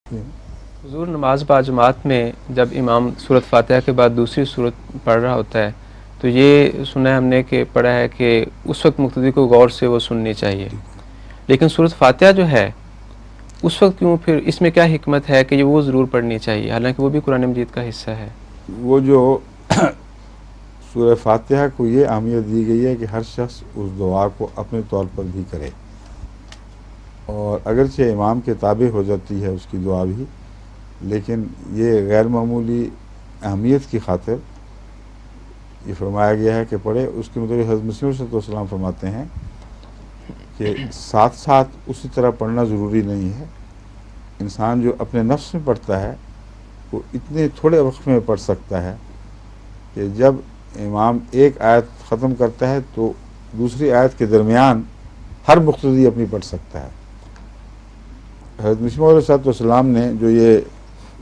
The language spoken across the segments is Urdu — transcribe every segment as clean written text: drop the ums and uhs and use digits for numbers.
حضور نماز باجماعت میں جب امام سورۃ فاتحہ کے بعد دوسری سورت پڑھ رہا ہوتا ہے تو یہ سنا ہے ہم نے کہ پڑھا ہے کہ اس وقت مقتدی کو غور سے وہ سننی چاہیے، لیکن سورۃ فاتحہ جو ہے اس وقت کیوں، پھر اس میں کیا حکمت ہے کہ یہ وہ ضرور پڑھنی چاہیے حالانکہ وہ بھی قرآن مجید کا حصہ ہے؟ وہ جو سورہ فاتحہ کو یہ اہمیت دی گئی ہے کہ ہر شخص اس دعا کو اپنے طور پر بھی کرے، اور اگرچہ امام کے تابع ہو جاتی ہے اس کی دعا بھی، لیکن یہ غیر معمولی اہمیت کی خاطر یہ فرمایا گیا ہے کہ پڑھے۔ اس کے مطابق حضرت مسیح علیہ السلام فرماتے ہیں کہ ساتھ ساتھ اسی طرح پڑھنا ضروری نہیں ہے۔ انسان جو اپنے نفس میں پڑھتا ہے وہ اتنے تھوڑے وقت میں پڑھ سکتا ہے کہ جب امام ایک آیت ختم کرتا ہے تو دوسری آیت کے درمیان ہر مقتدی اپنی پڑھ سکتا ہے۔ حضرت مسیح علیہ السلام نے جو یہ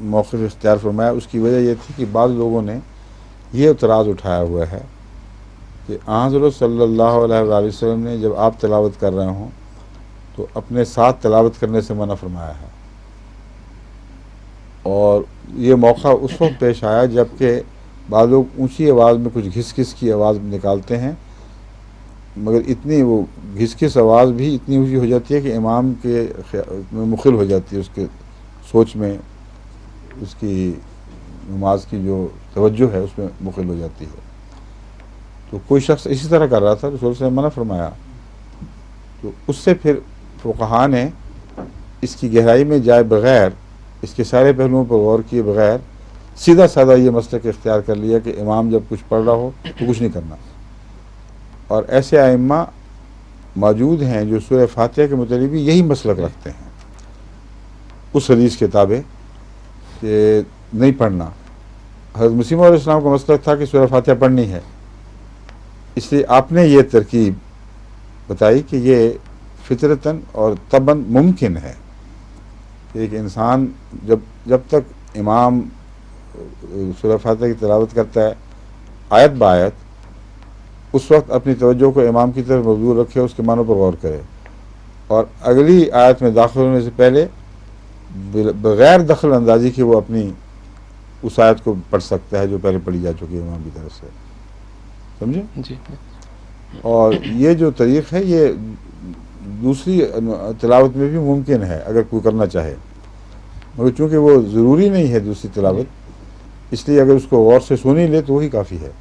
موقف اختیار فرمایا اس کی وجہ یہ تھی کہ بعض لوگوں نے یہ اعتراض اٹھایا ہوا ہے کہ حضرت صلی اللہ علیہ وآلہ وسلم نے جب آپ تلاوت کر رہے ہوں تو اپنے ساتھ تلاوت کرنے سے منع فرمایا ہے، اور یہ موقع اس وقت پیش آیا جب کہ بعض لوگ اونچی آواز میں کچھ گھس گھس کی آواز نکالتے ہیں، مگر اتنی وہ گھس گھس آواز بھی اتنی اونچی ہو جاتی ہے کہ امام کے میں مخل ہو جاتی ہے، اس کے سوچ میں اس کی نماز کی جو توجہ ہے اس میں مخل ہو جاتی ہے۔ تو کوئی شخص اسی طرح کر رہا تھا، رسول سے منع فرمایا، تو اس سے پھر فقہاء نے اس کی گہرائی میں جائے بغیر، اس کے سارے پہلوؤں پر غور کیے بغیر سیدھا سادہ یہ مسلک اختیار کر لیا کہ امام جب کچھ پڑھ رہا ہو تو کچھ نہیں کرنا، اور ایسے ائمہ موجود ہیں جو سورہ فاتحہ کے متعلق بھی یہی مسلک رکھتے ہیں اس حدیث کے تابع کہ نہیں پڑھنا۔ حضرت مسیح علیہ السلام کا مسلک تھا کہ سورہ فاتحہ پڑھنی ہے، اس لیے آپ نے یہ ترکیب بتائی کہ یہ فطرتاً اور طبعاً ممکن ہے کہ ایک انسان جب تک امام سورہ فاتحہ کی تلاوت کرتا ہے آیت بآیت، اس وقت اپنی توجہ کو امام کی طرف مبذول رکھے، اس کے معنوں پر غور کرے، اور اگلی آیت میں داخل ہونے سے پہلے بغیر دخل اندازی کے وہ اپنی اس آیت کو پڑھ سکتا ہے جو پہلے پڑھی جا چکی ہے امام کی طرف سے، سمجھے؟ جی اور یہ جو طریق ہے یہ دوسری تلاوت میں بھی ممکن ہے اگر کوئی کرنا چاہے، مگر چونکہ وہ ضروری نہیں ہے دوسری تلاوت، اس لیے اگر اس کو غور سے سنی لے تو وہی کافی ہے۔